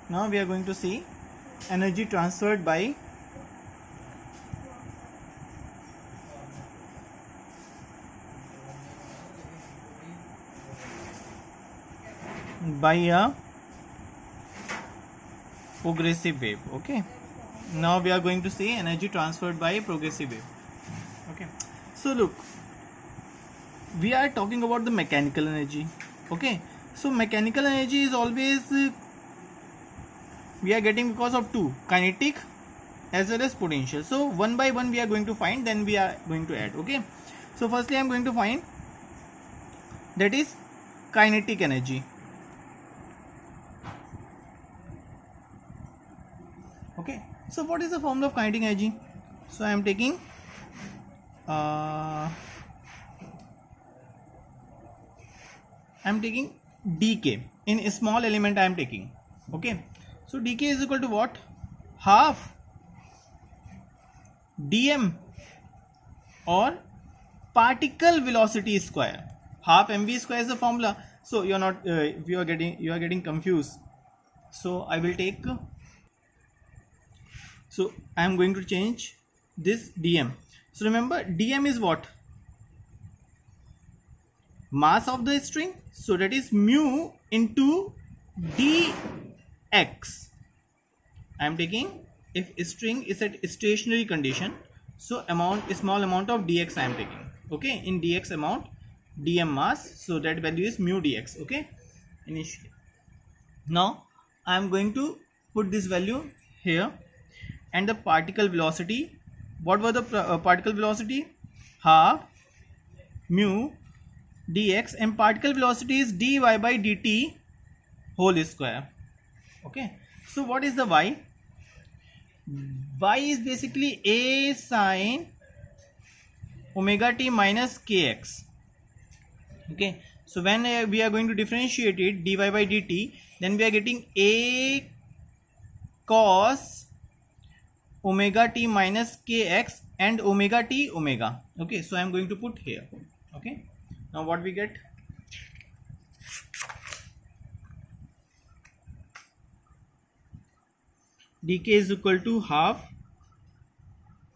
Now we are going to see energy transferred by a progressive wave. Okay, now we are going to see energy transferred by a progressive wave. Okay, so look, we are talking about the mechanical energy. Okay, so mechanical energy is always we are getting because of two, kinetic as well as potential. So one by one we are going to find, then we are going to add. Okay, so firstly I am going to find that is kinetic energy. Okay, so what is the formula of kinetic energy? So I am taking dk in a small element. I am taking, okay, so dk is equal to what? Half dm or particle velocity square. Half mv square is the formula. So you are not if you are getting confused, so I will take, so I am going to change this dm. So remember, dm is what? Mass of the string. So that is mu into dx. I am taking, if string is at stationary condition, so small amount of dx I am taking. Okay, in dx amount, dm mass, so that value is mu dx. Okay, initially. Now I am going to put this value here, and the particle velocity, what was the particle velocity? Half mu dx, and particle velocity is dy by dt whole square. Okay, so what is the y? Y is basically a sine omega t minus kx. Okay, so when we are going to differentiate it, dy by dt, then we are getting a cos omega t minus kx and omega t omega. Okay, so I am going to put here. Okay, now what we get? dk is equal to half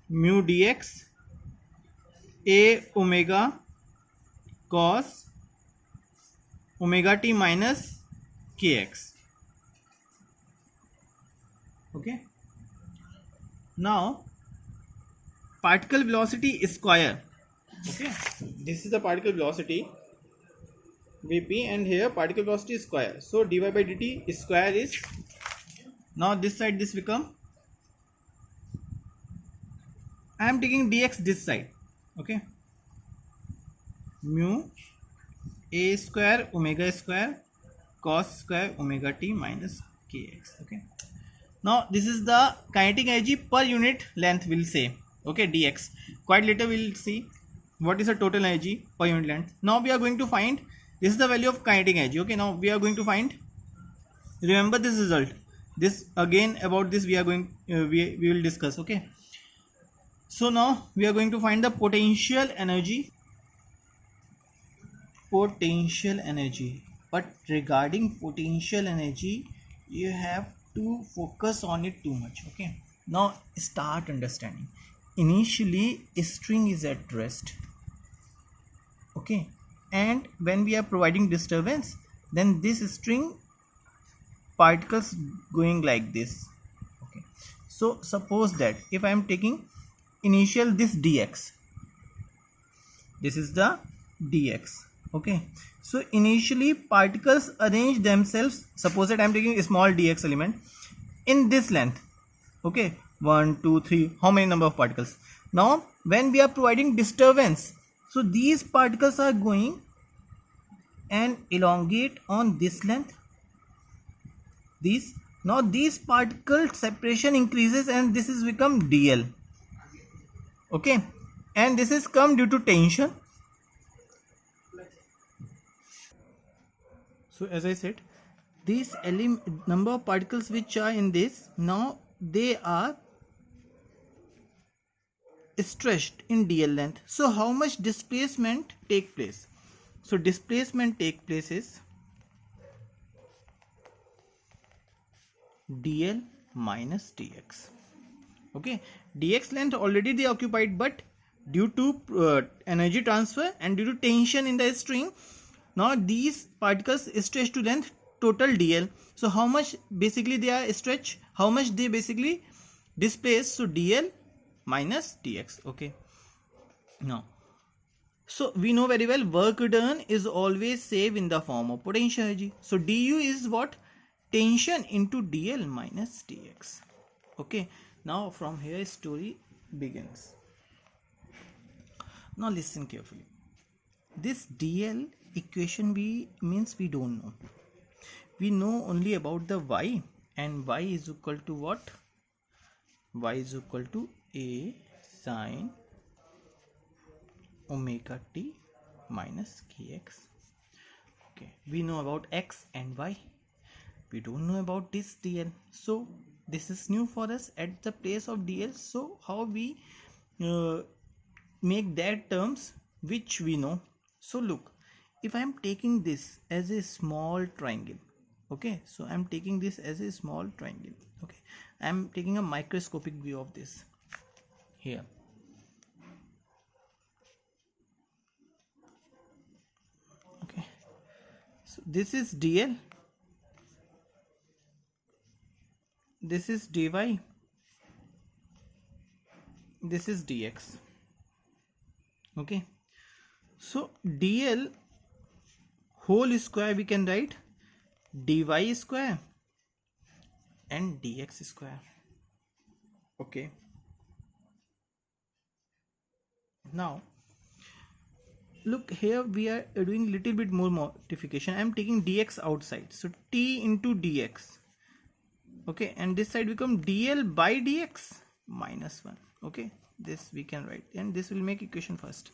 mu dx a omega cos omega t minus kx. Okay, now particle velocity square. Okay, this is the particle velocity vp, and here particle velocity square. So dy by dt square is, now this side this become, I am taking dx this side. Okay, mu a square omega square cos square omega t minus kx. Okay, now this is the kinetic energy per unit length, we'll say. Okay, dx. Quite later we'll see what is the total energy per unit length. Now we are going to find, this is the value of kinetic energy. Okay, now we are going to find, remember this result, this again, about this we are going we will discuss. Okay, so now we are going to find the potential energy. But regarding potential energy, you have to focus on it too much. Okay, now start understanding. Initially a string is at rest. Okay, and when we are providing disturbance, then this string particles going like this. Okay, so suppose that if I am taking initial this dx, this is the dx. Okay, so initially particles arrange themselves. Suppose that I am taking a small dx element in this length. Okay, 1 2 3, how many number of particles? Now when we are providing disturbance, so these particles are going and elongate on this length. These, now these particle separation increases, and this is become dl. Okay, and this is come due to tension. So as I said, these number of particles which are in this, now they are stretched in dl length. So how much displacement take place? So displacement take place is dl minus dx. Okay, dx length already they occupied, but due to energy transfer and due to tension in the string, now these particles stretch to length total dl. So how much basically they are stretched, how much they basically displace, so dl minus dx. Okay, now so we know very well work done is always same in the form of potential energy. So du is what? Tension into dl minus dx. Okay, now from here story begins. Now listen carefully. This dl equation means we don't know. We know only about the y, and y is equal to what? Y is equal to a sine omega t minus kx. Okay, we know about x and y. We don't know about this dl. So this is new for us at the place of dl. So how we make that terms which we know? So look, if I am taking this as a small triangle, okay, so I am taking this as a small triangle. Okay, I am taking a microscopic view of this here. Okay, so this is dl, this is dy, this is dx. Okay, so dl whole square we can write dy square and dx square. Okay, now look here, we are doing little bit more modification. I am taking dx outside, so t into dx. Okay, and this side become dl by dx minus 1. Okay, this we can write, and this will make equation first.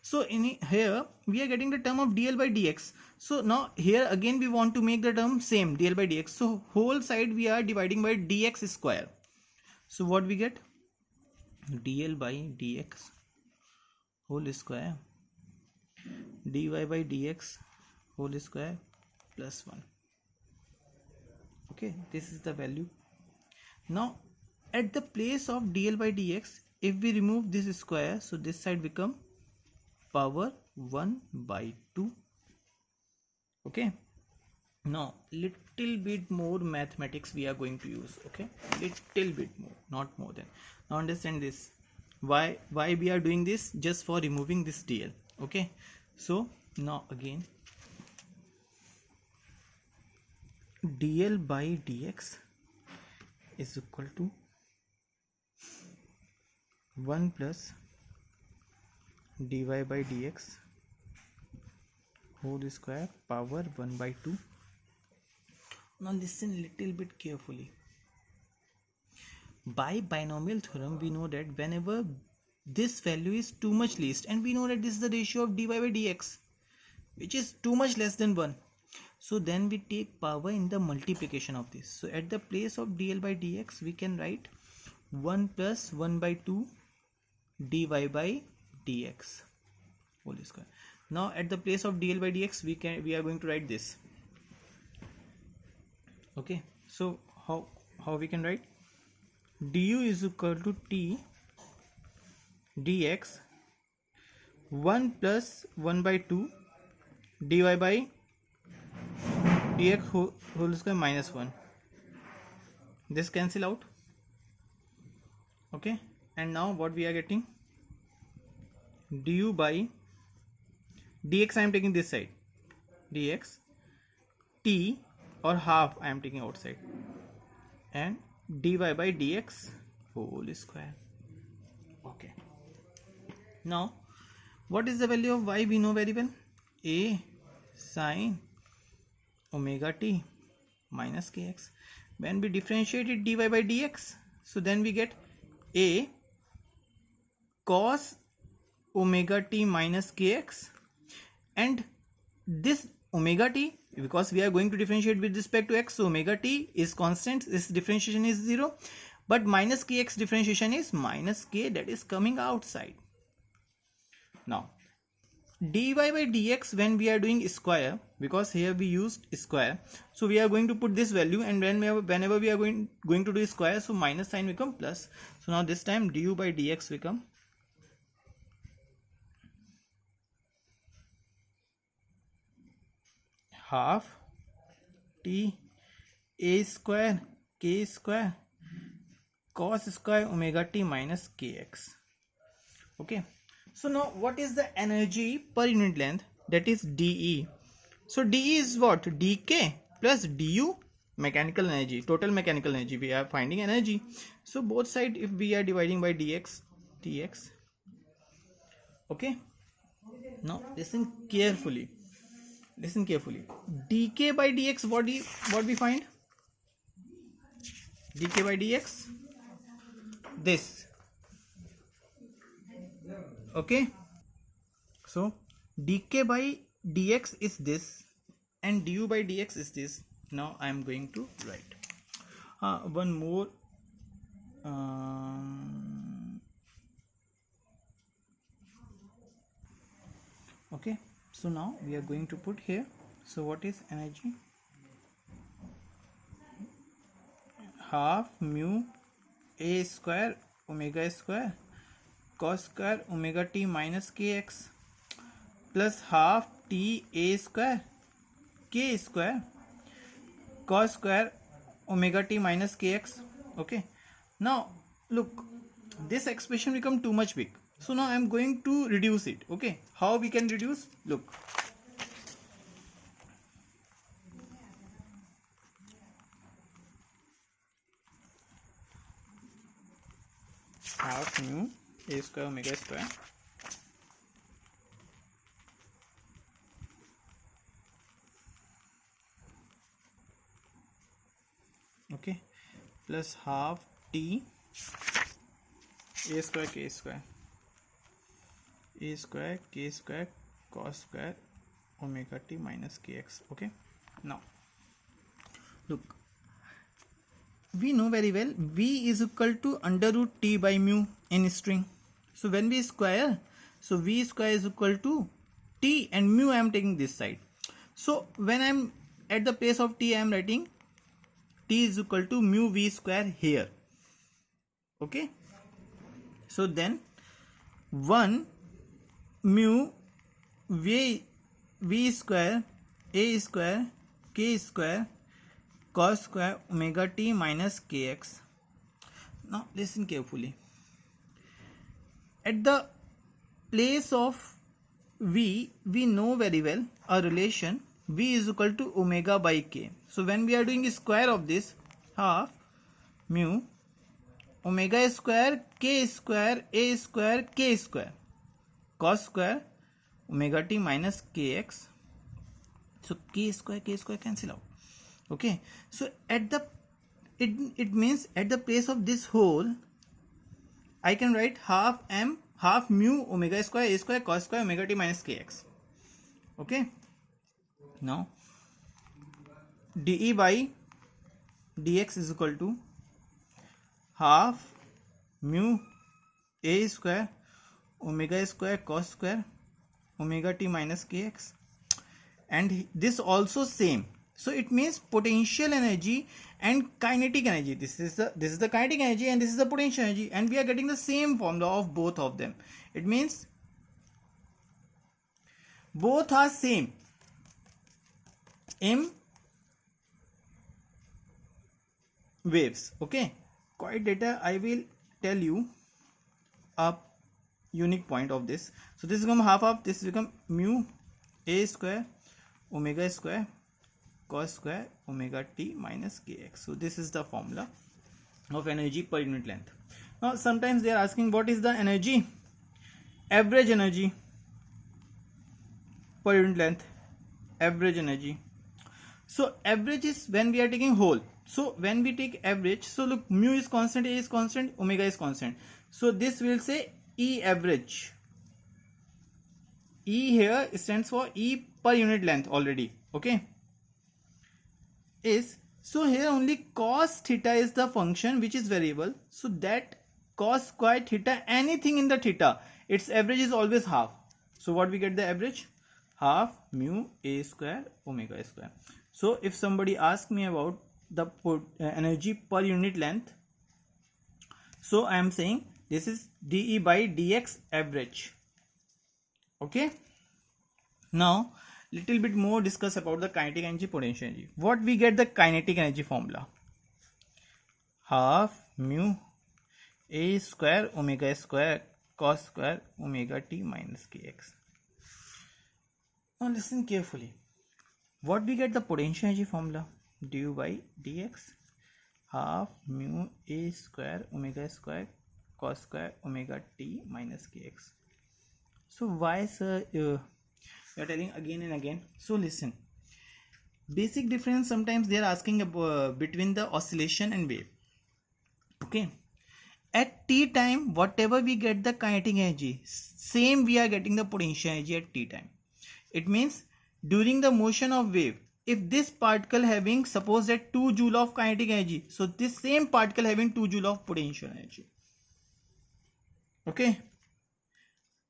So in here we are getting the term of dl by dx. So now here again we want to make the term same, dl by dx. So whole side we are dividing by dx square. So what we get? dl by dx whole square dy by dx whole square plus 1. Okay, this is the value. Now at the place of dl by dx, if we remove this square, so this side become power 1 by 2. Okay, now little bit more mathematics we are going to use. Okay, little bit more, not more than. Now understand this, why we are doing this? Just for removing this dl. Okay, so now again dl by dx is equal to 1 plus dy by dx whole square power 1 by 2. Now listen little bit carefully. By binomial theorem we know that whenever this value is too much least, and we know that this is the ratio of dy by dx which is too much less than 1, so then we take power in the multiplication of this. So at the place of dl by dx we can write 1 plus 1 by 2 dy by dx whole square. Now at the place of dl by dx we are going to write this. Okay, so how we can write? du is equal to t dx 1 plus 1 by 2 dy by dx whole square minus 1. This cancel out. Okay, and now what we are getting? du by dx I am taking this side, dx t or half I am taking outside, and dy by dx whole square. Okay, now what is the value of y? We know very well, a sine omega t minus kx. When we differentiate dy by dx, so then we get a cos omega t minus kx, and this omega t, because we are going to differentiate with respect to x, so omega t is constant, this differentiation is 0, but minus kx differentiation is minus k, that is coming outside. Now dy by dx, when we are doing square, because here we used square, so we are going to put this value, and whenever we are going to do square, so minus sign become plus. So now this time du by dx become half t a square k square cos square omega t minus kx. Okay, so now what is the energy per unit length? That is dE. So dE is what? dk plus du, mechanical energy, total mechanical energy. We are finding energy, so both side if we are dividing by dx, okay. Now listen carefully, dk by dx, what we find? dk by dx, this, okay. So dk by dx is this and du by dx is this. Now I am going to write one more okay. So now we are going to put here, so what is energy? Half mu a square omega square cos square omega t minus kx plus half t a square k square cos square omega t minus kx. Okay, now look, this expression become too much big, so now I am going to reduce it. Okay, how we can reduce? Look, half mu a square omega square okay plus half t a square k square cos square omega t minus kx. Okay, now look, we know very well v is equal to under root t by mu in string. So when we square, so v square is equal to t and mu I am taking this side. So when I am at the place of t, I am writing t is equal to mu v square here. Okay, so then 1 mu v square a square k square cos square omega t minus kx. Now listen carefully, at the place of v, we know very well a relation v is equal to omega by k. So when we are doing square of this, half mu omega square k square a square k square cos square omega t minus kx. So k square cancel out. Okay, so at the it means at the place of this whole, I can write half mu omega square a square cos square omega t minus kx. Okay, now dE by dx is equal to half mu a square omega square cos square omega t minus kx, and this also same. So it means potential energy and kinetic energy. This is the kinetic energy and this is the potential energy, and we are getting the same formula of both of them. It means both are same m waves. Okay, quiet data, I will tell you a unique point of this. So this become half of this become mu a square omega square cos square omega t minus kx. So this is the formula of energy per unit length. Now sometimes they are asking what is the energy, average energy per unit length, average energy. So average is when we are taking whole. So when we take average, so look, mu is constant, a is constant, omega is constant. So this will say E average. E here stands for E per unit length already. Okay, is, so here only cos theta is the function which is variable. So that cos square theta, anything in the theta, its average is always half. So what we get the average? Half mu A square omega square. So if somebody asks me about the energy per unit length, so I am saying this is dE by dx average. Okay. Now little bit more discuss about the kinetic energy, potential energy. What we get the kinetic energy formula? Half mu A square omega square cos square omega t minus kx. Now listen carefully. What we get the potential energy formula? Du by dx half mu A square omega square cos square omega t minus kx. So why, sir, you are telling again and again? So listen, basic difference sometimes they are asking about between the oscillation and wave. Okay, at t time whatever we get the kinetic energy, same we are getting the potential energy at t time. It means during the motion of wave, if this particle having suppose that 2 joule of kinetic energy, so this same particle having 2 joule of potential energy. Okay,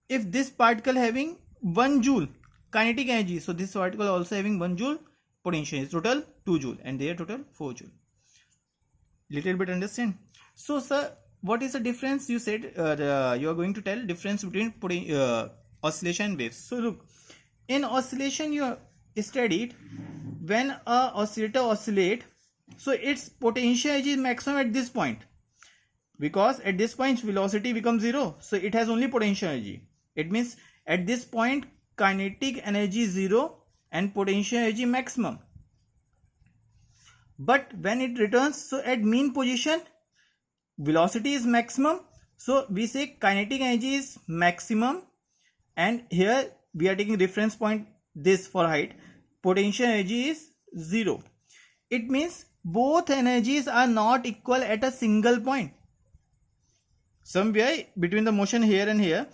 if this particle having 1 joule kinetic energy, so this particle also having 1 joule potential energy, total 2 joule, and their total 4 joule. Little bit understand? So sir, what is the difference? You said you are going to tell difference between oscillation and waves. So look, in oscillation you studied when a oscillator oscillate, so its potential energy is maximum at this point, because at this point velocity becomes 0, so it has only potential energy. It means at this point kinetic energy is 0 and potential energy maximum. But when it returns, so at mean position velocity is maximum, so we say kinetic energy is maximum, and here we are taking reference point this for height, potential energy is 0. It means both energies are not equal at a single point. Somewhere between the motion here and here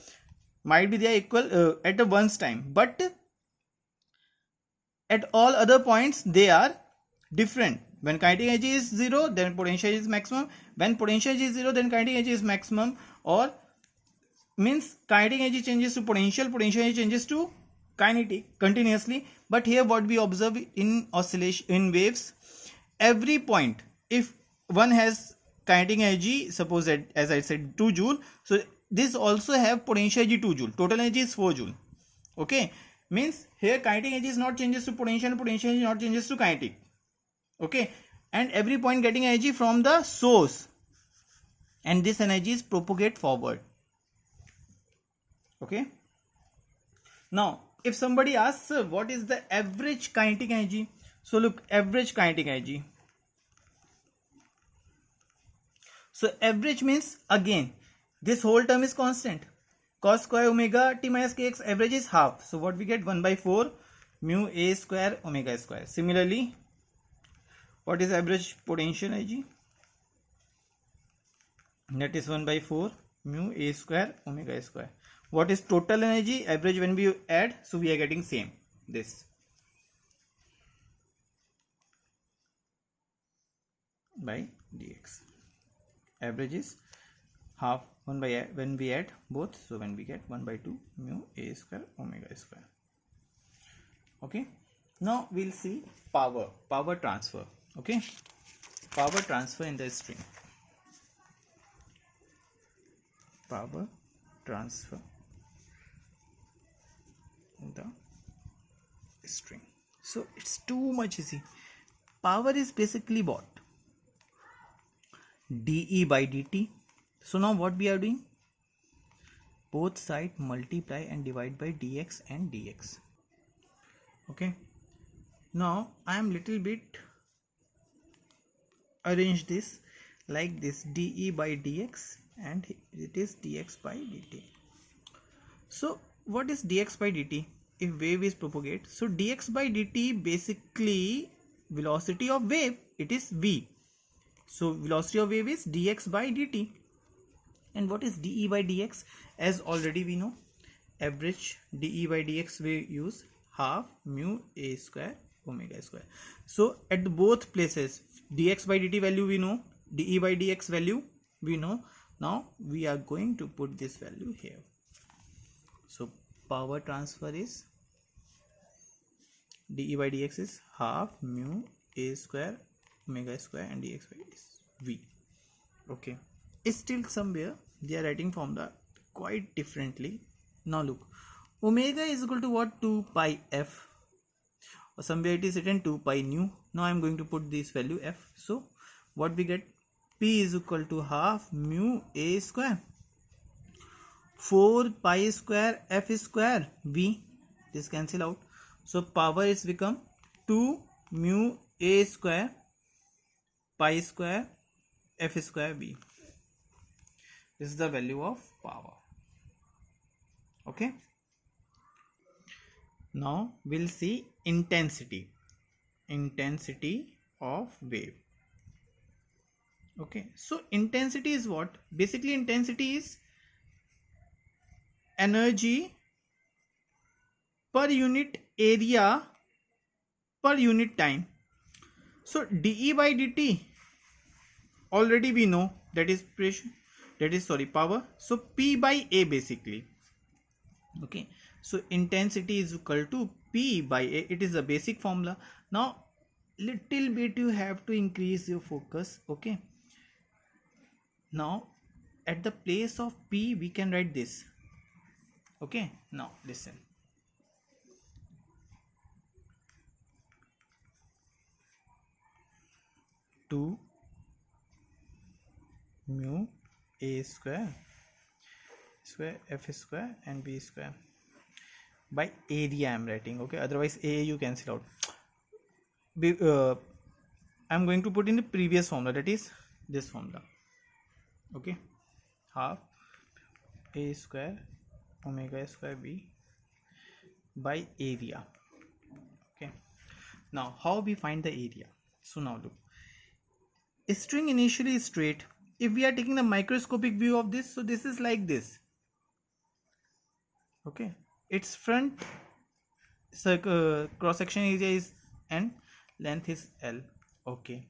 might be they are equal at a once time, but at all other points they are different. When kinetic energy is 0, then potential energy is maximum. When potential energy is 0, then kinetic energy is maximum, or means kinetic energy changes to potential, potential energy changes to kinetic continuously. But here what we observe in oscillation, in waves, every point, if one has kinetic energy, suppose that as I said 2 joule, so this also have potential energy 2 joule, total energy is 4 joule. Okay, means here kinetic energy is not changes to potential and potential energy not changes to kinetic. Okay, and every point getting energy from the source, and this energy is propagate forward. Okay, now if somebody asks what is the average kinetic energy, so look, average kinetic energy, so average means again this whole term is constant, cos square omega t minus kx, average is half, so what we get 1 by 4 mu A square omega square. Similarly, what is average potential energy? That is 1 by 4 mu A square omega square. What is total energy? Average when we add, so we are getting same, this by dx. Average is half 1 by when we add both, so when we get 1 by 2 mu A square omega square. Okay, now we'll see power transfer. Okay, power transfer in the string, power transfer in the string. So it's too much easy. Power is basically what? dE by dt. So now what we are doing? Both side multiply and divide by dx and dx. Okay, now I am little bit arrange this like this, dE by dx, and it is dx by dt. So what is dx by dt? If wave is propagate, so dx by dt basically velocity of wave, it is v, so velocity of wave is dx by dt. And what is dE by dx? As already we know, average dE by dx we use half mu A square omega square. So at both places dx by dt value we know, dE by dx value we know. Now we are going to put this value here. So power transfer is dE by dx is half mu a square omega square and dx by is v. Okay, still somewhere they are writing formula quite differently. Now look, omega is equal to what? 2 pi f, or somewhere it is written 2 pi nu. Now I am going to put this value f. So what we get? P is equal to half mu a square 4 pi square f square v. This cancel out. So power is become 2 mu a square pi square f square v. This is the value of power. Okay. Now we'll see intensity of wave. Okay, so intensity is what? Basically intensity is energy per unit area per unit time. So dE by dt already we know that is pressure, that is power. So P by A basically. Okay, so intensity is equal to P by A. It is a basic formula. Now little bit you have to increase your focus. Okay, now at the place of P we can write this. Okay, now listen. Two mu a square f square and b square by area I am writing. Okay, otherwise a you cancel out. I am going to put in the previous formula, that is this formula. Okay, half a square omega square b by area. Okay, now how we find the area? So now look, a string initially is straight. If we are taking the microscopic view of this, so this is like this. Okay, its front cross section area is n, length is l. Okay,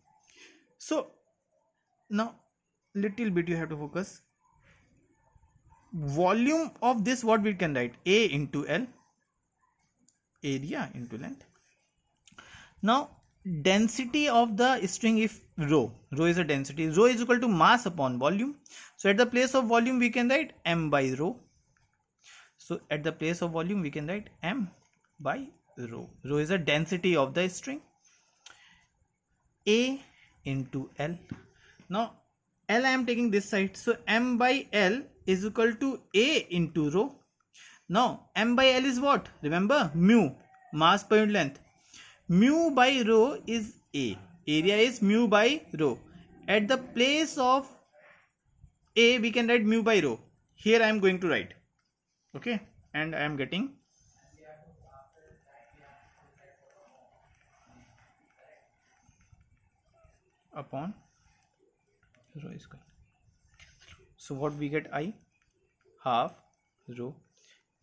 so now little bit you have to focus. Volume of this, what we can write? A into L, area into length. Now density of the string, if rho is a density, rho is equal to mass upon volume. So at the place of volume we can write m by rho. So at the place of volume we can write m by rho. Rho is a density of the string. A into L. Now L I am taking this side, so m by L is equal to A into rho. Now m by L is what? Remember, mu, mass per unit length. Mu by rho is A. Area is mu by rho. At the place of A we can write mu by rho. Here I am going to write. Okay, and I am getting upon rho square. So what we get? I half rho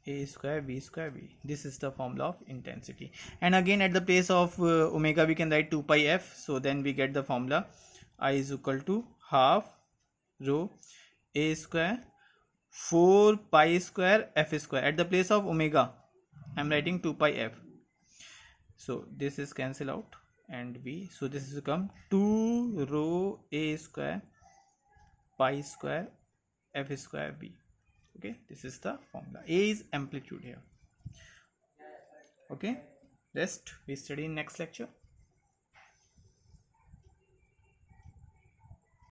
a square v square v. This is the formula of intensity. And again at the place of omega we can write 2 pi f. So then we get the formula I is equal to half rho a square 4 pi square f square. At the place of omega I am writing 2 pi f. So this is cancel out and v. So this is become 2 rho a square pi square f square v. Okay, this is the formula. A is amplitude here. Okay, rest we study in next lecture.